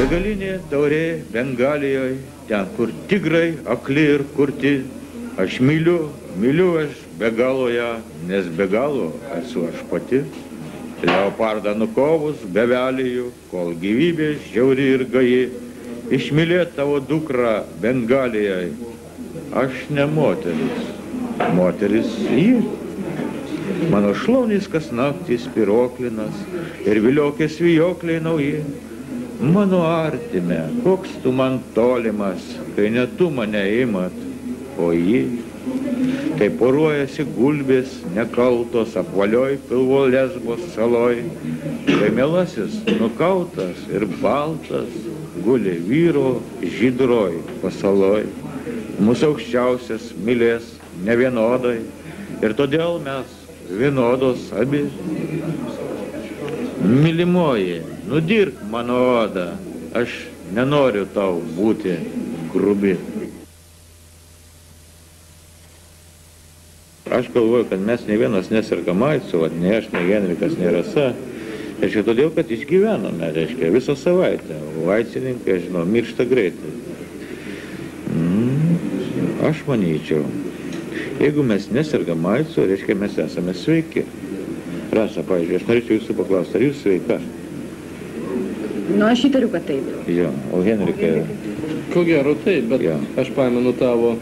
Begalinė taurė Bengalijoje, ten, kur tigrai akli ir kurti. Aš myliu aš be galo ją, nes be galo esu aš pati. Leopardą nukovus bevelijų, kol gyvybė žiauri ir gaji. Išmylėt tavo dukrą Bengalijoje. Aš ne moteris, moteris ji. Mano šlaunys kas naktį spiruoklinas ir viliokės vijokliai nauji. Mano artime, koks tu man tolimas, kai ne tu mane imat, o ji. Tai poruojasi gulbės nekaltos apvalioj pilvo Lesbos saloj. Tai mielasis nukautas ir baltas guli vyro žydroj pasaloj. Mūsų aukščiausias mylės nevienodai ir todėl mes vienodos abi. Mylimoji, nudirk mano odą, aš nenoriu tau būti grubi. Aš galvoju, kad mes ne vienas nesergam aicu, ne aš, ne Henrikas, ne Rasa. Reiškia, todėl, kad išgyvenome, reiškia, visą savaitę. O aicininkai, žinau, miršta greitai. Aš manyčiau, jeigu mes nesergam aicu, reiškia, mes esame sveiki. Rasa, pavyzdžiui, aš norėčiau jūsų paklausti, ar jūs sveika? Nu, aš įtariu, kad taip. Jo, o Henrikai... Ko gero taip, bet aš pamenu tavo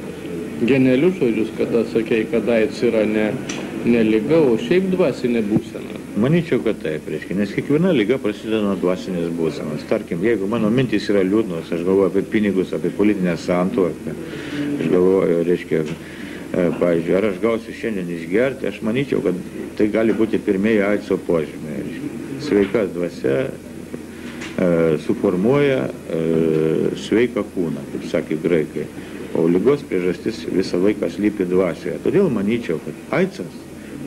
genialius žodžius, kada sakei, kad AIDS yra ne liga, o šiaip dvasinė būsena. Manyčiau, kad taip, reiškia, nes kiekviena liga prasideda nuo dvasinės būsenos. Tarkim, jeigu mano mintys yra liūdnos, aš galvoju apie pinigus, apie politinę santvarką, aš galvoju, reiškia, pavyzdžiui, ar aš gausiu šiandien išgerti, aš manyčiau, kad tai gali būti pirmieji AIDS požymiai. Sveika dvasia suformuoja sveiką kūną, kaip sakė graikai. O lygos priežastis visą laiką slypi dvasioje. Todėl manyčiau, kad AIDSas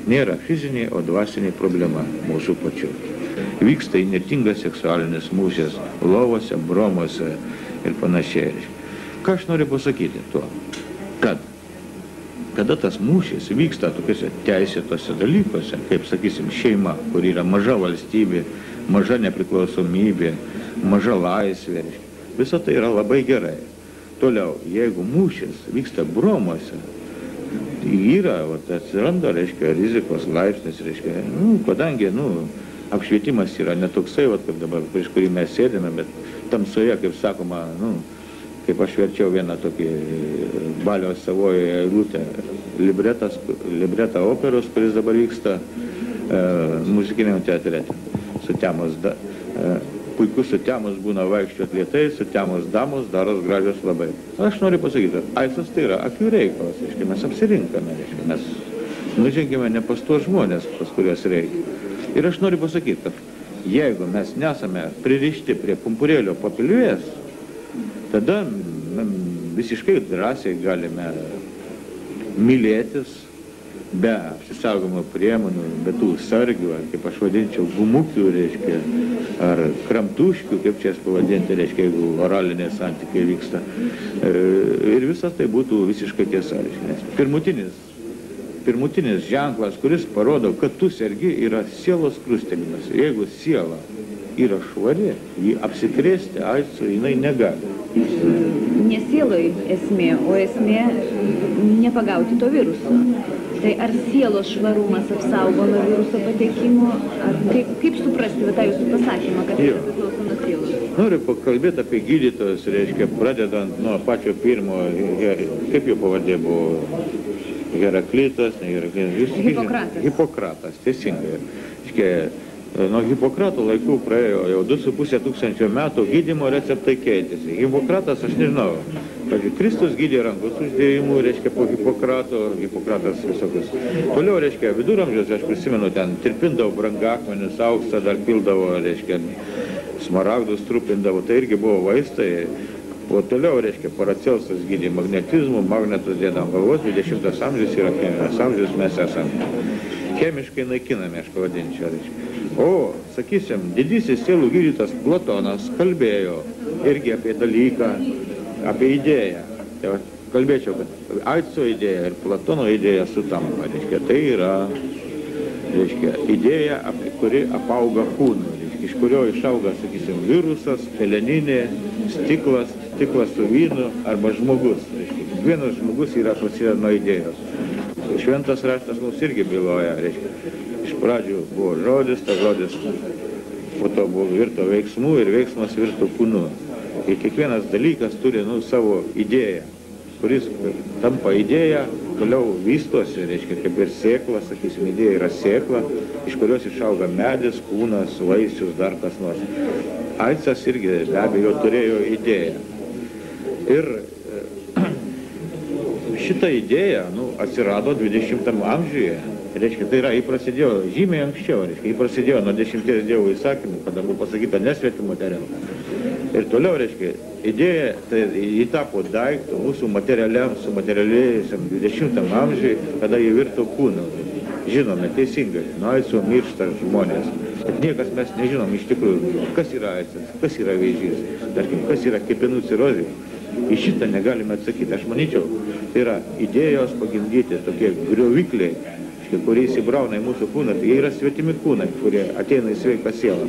nėra fizinė, o dvasinė problema mūsų pačių. Vyksta įnirtingas seksualinis mūšis lovose, bromose ir panašiai. Ką aš noriu pasakyti tuo? Kad kada tas mūšis vyksta tokiuose teisėtose dalykuose, kaip, sakysim, šeima, kur yra maža valstybė, maža nepriklausomybė, maža laisvė, visa tai yra labai gerai. Toliau, jeigu mūšis vyksta bromose, tai yra, atsiranda, reiškia, rizikos laipsnis, reiškia, kadangi, apšvietimas yra netoksai, kaip dabar, prieš kurį mes sėdime, bet tamsoje, kaip sakoma, kaip aš verčiau vieną tokį Balio Savojoje eilutę, libretą operos, kuris dabar vyksta muzikiniam teatre, sutemus, puikus sutemus būna vaikščiot lietai, sutemus damos daros gražios labai. Aš noriu pasakyti, AIDSas tai yra akių reikalas, reiškia, mes apsirinkame, reiškia, mes nužengėme ne pas tuos žmonės, pas kuriuos reikia. Ir aš noriu pasakyti, kad jeigu mes nesame pririšti prie pumpurėlio papiliuės, tada visiškai drąsiai galime mylėtis be apsisaugojimo priemonių, be tų sargių, ar kaip aš vadinčiau, gumukių, reiškia, ar kramtuškių, kaip čia pavadinti, reiškia, jeigu oraliniai santykiai vyksta. Ir visas tai būtų visiškai tiesa, reiškia. Pirmutinis ženklas, kuris parodo, kad tu sergi, yra sielos krustelimas. Jeigu siela yra švari, jį apsikrėsti AIDSu jinai negali. Ne sieloj esmė, o esmė nepagauti to viruso. Tai ar sielos švarumas apsaugo nuo viruso patekimo, ar kaip suprasti tą jūsų pasakymą, kad tai priklauso nuo sielos? Noriu pakalbėti apie gydytojus, reiškia, pradedant nuo pačio pirmo, kaip jo pavardė buvo, Heraklitas, Hipokratas. Hipokratas, teisingai. Nuo Hipokrato laikų praėjo jau 2,5 tūkstančio metų, gydymo receptai keitėsi. Hipokratas, aš nežinau, kad Kristus gydė rankos uždėjimų, reiškia, po Hipokratas visokius. Toliau, reiškia, viduramžius, aš prisimenu, ten tirpindavo brangakmenis, auksą dar pildavo, reiškia, smaragdus trupindavo, tai irgi buvo vaistai. O toliau, reiškia, Paracelsas gydė magnetizmų, magnetus dėdam galvos, 20 amžius yra chemijos amžius, mes esame chemiškai naikinami, aš pavadinčiau, reiškia. O, sakysim, didysis sielų gydytas Platonas kalbėjo irgi apie dalyką, apie idėją. Tai kalbėčiau, kad AIDSo idėja ir Platono idėja sutampa, reiškia, tai yra, reiškia, idėja, kuri apauga kūnu, reiškia. reiškia, iš kurio išauga, sakysim, virusas, peleninė, stiklas su vynu arba žmogus. Reiškia, kiekvienas žmogus yra prasideda nuo idėjos. Šventas raštas mums irgi byloja, reiškia, iš pradžių buvo žodis, tas žodis po to buvo virto veiksmų ir veiksmas virto kūnu. Ir kiekvienas dalykas turi savo idėją, kuris tampa idėja, toliau vystosi, reiškia, kaip ir sėkla, sakysim, idėja yra sėkla, iš kurios išauga medis, kūnas, vaisius, dar kas nors. Aicas irgi be abejo turėjo idėją. Ir šita idėja atsirado 20 amžiuje. Reiškia, tai yra, jį prasidėjo žymiai anksčiau, reiškia, jį prasidėjo nuo 10 Dievo įsakymų, kada buvo pasakyta nesvetimo materialų. Ir toliau, reiškia, idėja, tai jį tapo daiktų mūsų materialiam, sumaterialėjusiam 20 amžiui, kada jį virto kūnu. Žinome, teisingai, nuo aico miršta žmonės. Bet niekas mes nežinom iš tikrųjų, kas yra aicas, kas yra vėžys, tarkim, kas yra kepenų cirozė. Į šitą negalime atsakyti. Aš manyčiau, tai yra idėjos pagimdyti tokie griovikliai, kurie įsibrauna į mūsų kūną, tai jie yra svetimi kūnai, kurie ateina į sveiką sielą.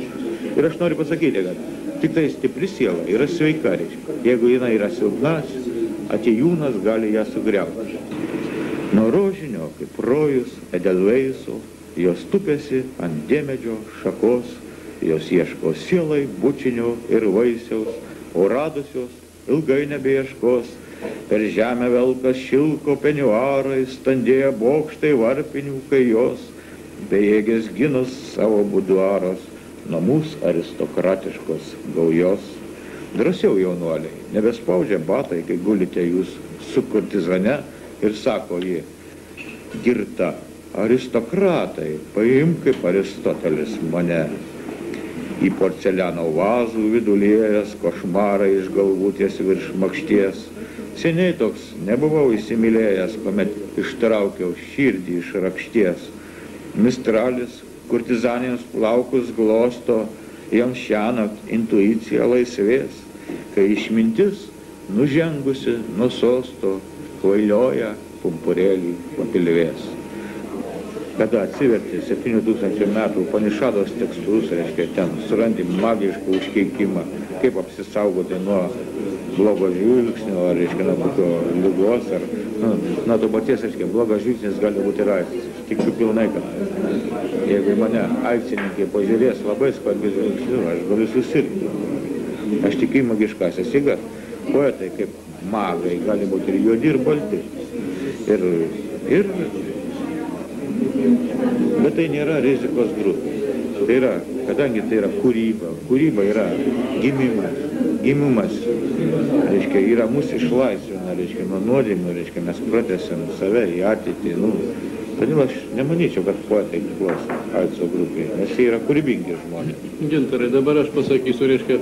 Ir aš noriu pasakyti, kad tik tai stipri siela yra sveika, reiškia. Jeigu jinai yra silpna, atėjūnas gali ją sugriauti. Nuo rožinio, kaip rojus, edelveiso, jos tupėsi ant dėmedžio šakos, jos ieško sielai, bučinio ir vaisiaus, o radusios ilgai nebeieškos. Per žemę velkas šilko peniuarai, standėja bokštai varpinių, kai jos bejėgės ginus savo buduaros, namus aristokratiškos gaujos. Drąsiau, jaunuoliai, nebespaudžia batai, kai gulite jūs su kurtizane ir sako ji, girta, aristokratai, paimk kaip Aristotelis mane. Į porceliano vazų vidulėjas košmarai iš galvutės virš makšties. Seniai toks nebuvau įsimylėjęs, kuomet ištraukiau širdį iš rakšties. Mistralis kurtizanėms plaukus glosto, jam šiąnakt intuicija laisvės, kai išmintis nužengusi nuo sosto kvailioja pumpurėlį papilvės. Kada atsiverti 7000 metų Upanišados tekstus, reiškia, ten surandi magišką užkeikimą, kaip apsisaugoti nuo blogo žvilgsnio, ar, reiškia, nuo kokio ligos, ar, nuo to paties, reiškia, blogas žvilgsnis gali būti ir aicas. Tikiu pilnai, kad jeigu į mane aicininkai pažiūrės labai skvarbiai žvilgsniu, aš galiu susirgti. Aš tikiu į magiškasias jėgas. Poetai kaip magai gali būti ir juodi, ir balti. Bet tai nėra rizikos grupė. Tai yra, kadangi tai yra kūryba. Kūryba yra gimimas. Gimimas, reiškia, yra mūsų išlaisvina, reiškia, nuo nuodėmių, reiškia, mes pratęsiam save į ateitį. Todėl aš nemanyčiau, kad poetai priklauso aico grupėje, nes jie yra kūrybingi žmonės. Gintarai, dabar aš pasakysiu, reiškia,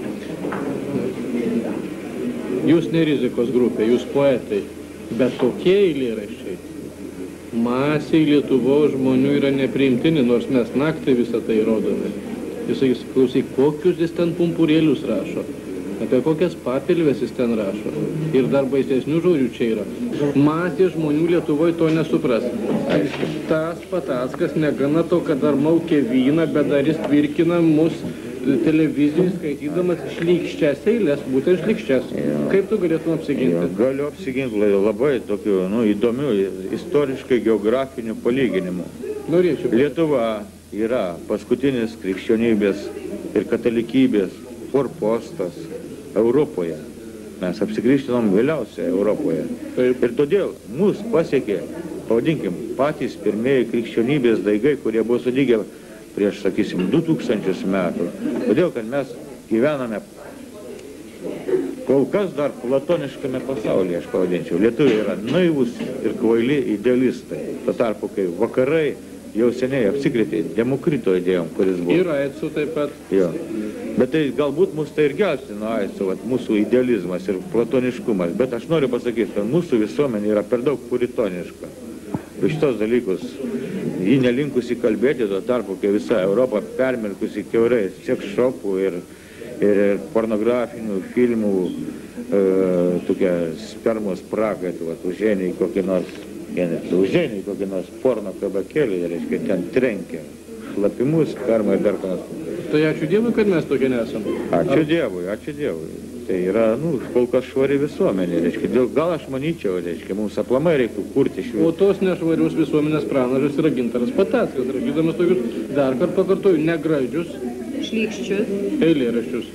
jūs ne rizikos grupė, jūs poetai, bet tokie eilėraščiai masiai Lietuvos žmonių yra nepriimtini, nors mes naktį visą tai rodome. Jūs sakys, klausyk, kokius jis ten pumpurėlius rašo, apie kokias papilves jis ten rašo. Ir dar baisesnių žodžių čia yra. Masė žmonių Lietuvoje to nesupras. Tas Patackas negana to, kad dar maukė vyną, bet dar jis tvirkina mus televizijai skaitydamas šlykščias eilės, būtent šlykščias. Kaip tu galėtum apsiginti? Galiu apsiginti labai tokiu, įdomiu, istoriškai geografiniu palyginimu. Norėčiau. Lietuva yra paskutinis krikščionybės ir katalikybės forpostas Europoje. Mes apsikrikštinom vėliausiai Europoje. Ir todėl mus pasiekė, pavadinkim, patys pirmieji krikščionybės daigai, kurie buvo sudygę prieš, sakysim, 2000 metų. Todėl, kad mes gyvename kol kas dar platoniškame pasaulyje, aš pavadinčiau. Lietuviai yra naivus ir kvaili idealistai. Tuo tarpu, kai vakarai jau seniai apsikrėtė Demokrito idėjom, kuris buvo. Ir aicu taip pat. Jo. Bet tai galbūt mus tai ir gelbsti nuo aicu, mūsų idealizmas ir platoniškumas. Bet aš noriu pasakyti, kad mūsų visuomenė yra per daug puritoniška. Už šitos dalykus ji nelinkusi kalbėti, tuo tarpu, kai visa Europa permirkusi kiaurai seksšopų ir pornografinių filmų tokia spermos prakaitų, užeini į kokį nors porno kabakėlį, reiškia, ten trenkia šlapimus, spermą ir dar ką nors. Tai ačiū Dievui, kad mes tokie nesam. Ačiū Dievui, ačiū Dievui. Tai yra, kol kas švari visuomenė, reiškia. Gal aš manyčiau, reiškia, mums aplamai reiktų kurti O tos nešvarius visuomenės pranašas yra Gintaras Patackas, rašydamas tokius, dar kartą pakartoju, negražius Šlykščius. eilėraščius.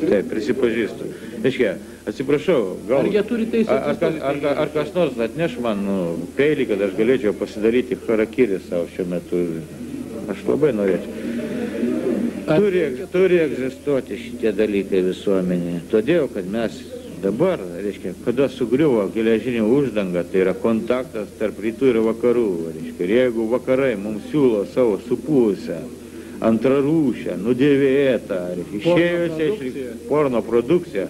Taip, prisipažįstu. Reiškia, atsiprašau, gal... Ar jie turi teisę Ar kas nors atneš man peilį, kad aš galėčiau pasidaryti harakirį savo šiuo metu? Aš labai norėčiau. Turi egzistuoti šitie dalykai visuomenėje. Todėl, kad mes dabar, reiškia, kada sugriuvo geležinė uždanga, tai yra kontaktas tarp rytų ir vakarų. Reiškia, ir jeigu vakarai mums siūlo savo supūsę, antrarūšę, nudėvėtą, išėjusią iš porno produkciją,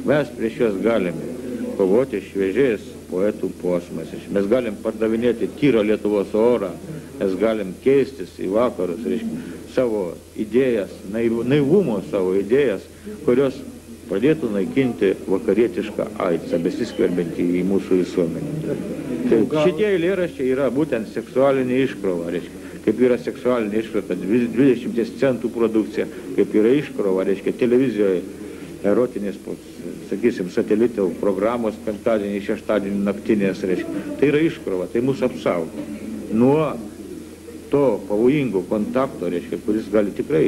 mes prieš juos galime kovoti šviežiais poetų posmais. Mes galim pardavinėti tyro Lietuvos orą, mes galim keistis į vakarus, reiškia, savo idėjas, naivumo savo idėjas, kurios pradėtų naikinti vakarietišką aidsą, besiskverbiantį į mūsų visuomenę. Tai šitie eilėraščiai yra būtent seksualinė iškrova, reiškia, kaip yra seksualinė iškrova, 20 centų produkcija, kaip yra iškrova, reiškia, televizijoje erotinės, sakysim, satelito programos penktadienį, šeštadienį naktinės, reiškia. Tai yra iškrova, tai mūsų apsaugo nuo to pavojingo kontakto, reiškia, kuris gali tikrai,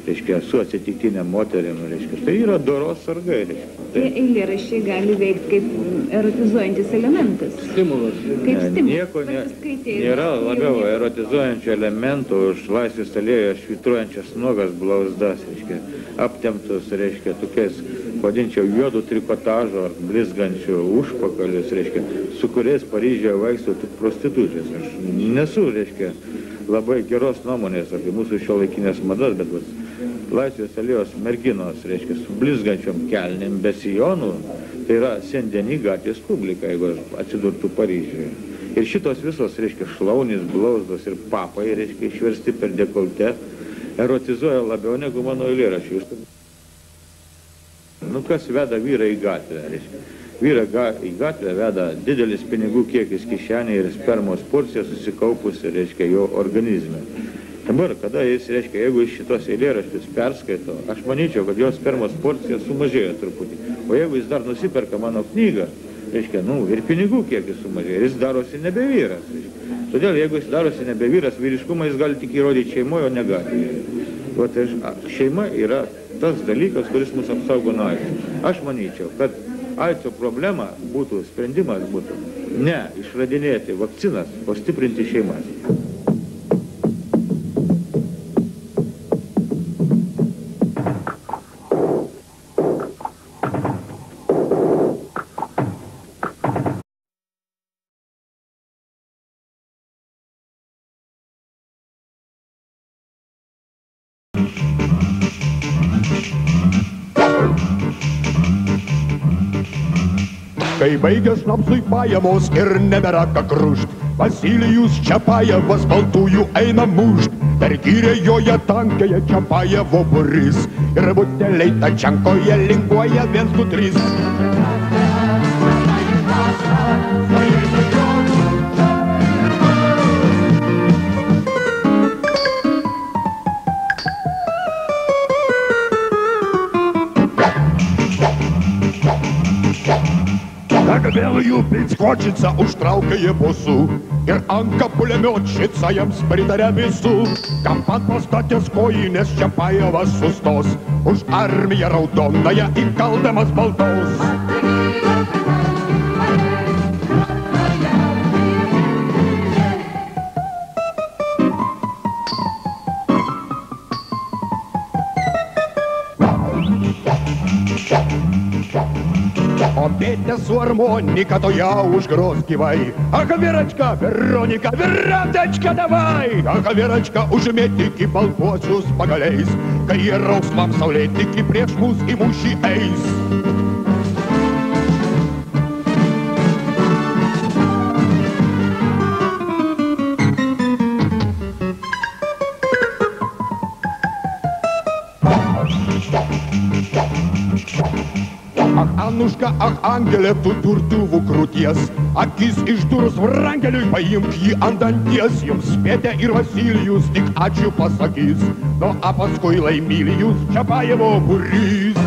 reiškia, su atsitiktinė moterim, reiškia. Tai yra doros sargai, reiškia. Tie eilėraščiai gali veikti kaip erotizuojantis elementas. Stimulas. Kaip stimulas. Nieko nėra labiau erotizuojančių elementų už Laisvės alėjoje švytruojančias nuogas blauzdas, reiškia, aptemptus, reiškia, tokiais, vadinčiau, juodų trikotažo ar blizgančių užpakalius, reiškia, su kuriais Paryžiuje vaikšto tik prostitutės. Aš nesu, reiškia, labai geros nuomonės apie mūsų šiuolaikinės madas, bet Laisvės alėjos merginos, reiškia, su blizgančiom kelnėm, be sijonų, tai yra Sendieni gatvės publika, jeigu atsidurtų Paryžiuje. Ir šitos visos, reiškia, šlaunys, blauzdos ir papai, reiškia, išversti per dekoltę, erotizuoja labiau negu mano eilėraščiai. Kas veda vyrą į gatvę, reiškia. Vyrą į gatvę veda didelis pinigų kiekis kišenė ir spermos porcija susikaupusi, reiškia, jo organizme. Dabar, kada jis, reiškia, jeigu iš šitos eilėraščius perskaito, aš manyčiau, kad jo spermos porcija sumažėjo truputį. O jeigu jis dar nusiperka mano knygą, reiškia, ir pinigų kiekis sumažėjo, jis darosi nebe vyras. Reiškia. Todėl, jeigu jis darosi nebe vyras, vyriškumą jis gali tik įrodyti šeimoje, o ne gatvėje. Šeima yra tas dalykas, kuris mus apsaugo nuo aids. Aš manyčiau, kad aids problema būtų, sprendimas būtų ne išradinėti vakcinas, o stiprinti šeimas. Kai baigia šnapsui pajamos ir nebėra ką krušt, Vasilijus Čiapajevas baltųjų eina mušt. Per gyrę joje tankėje Čiapajevo būris ir buteliai Tačenkoje linguoja 1, 2, 3. Vėl Pinskočica užtraukia jie bosų ir Anka Pulemiočica jiems pritarė visų. Kam pat pastatęs kojinės Čiapajevas sustos, už armiją raudonąją įkaldamas baltos. O Pėtė su armonika to ją užgros gyvai. Aka Veračka, Veronika, Veratečka davai. Aka Veračka užmėtik į baltuosius pagaliais, kai jie rausvam saulėtiki prieš mus į mūšį eis. Anuška, ach, angelė, tu turtuvų krūties, akis išdurus vrangeliui, paimk jį ant danties, jums Pėtė ir Vasilijus tik ačiū pasakys, nu, a paskui Laimilijus Čiapajevo būrys.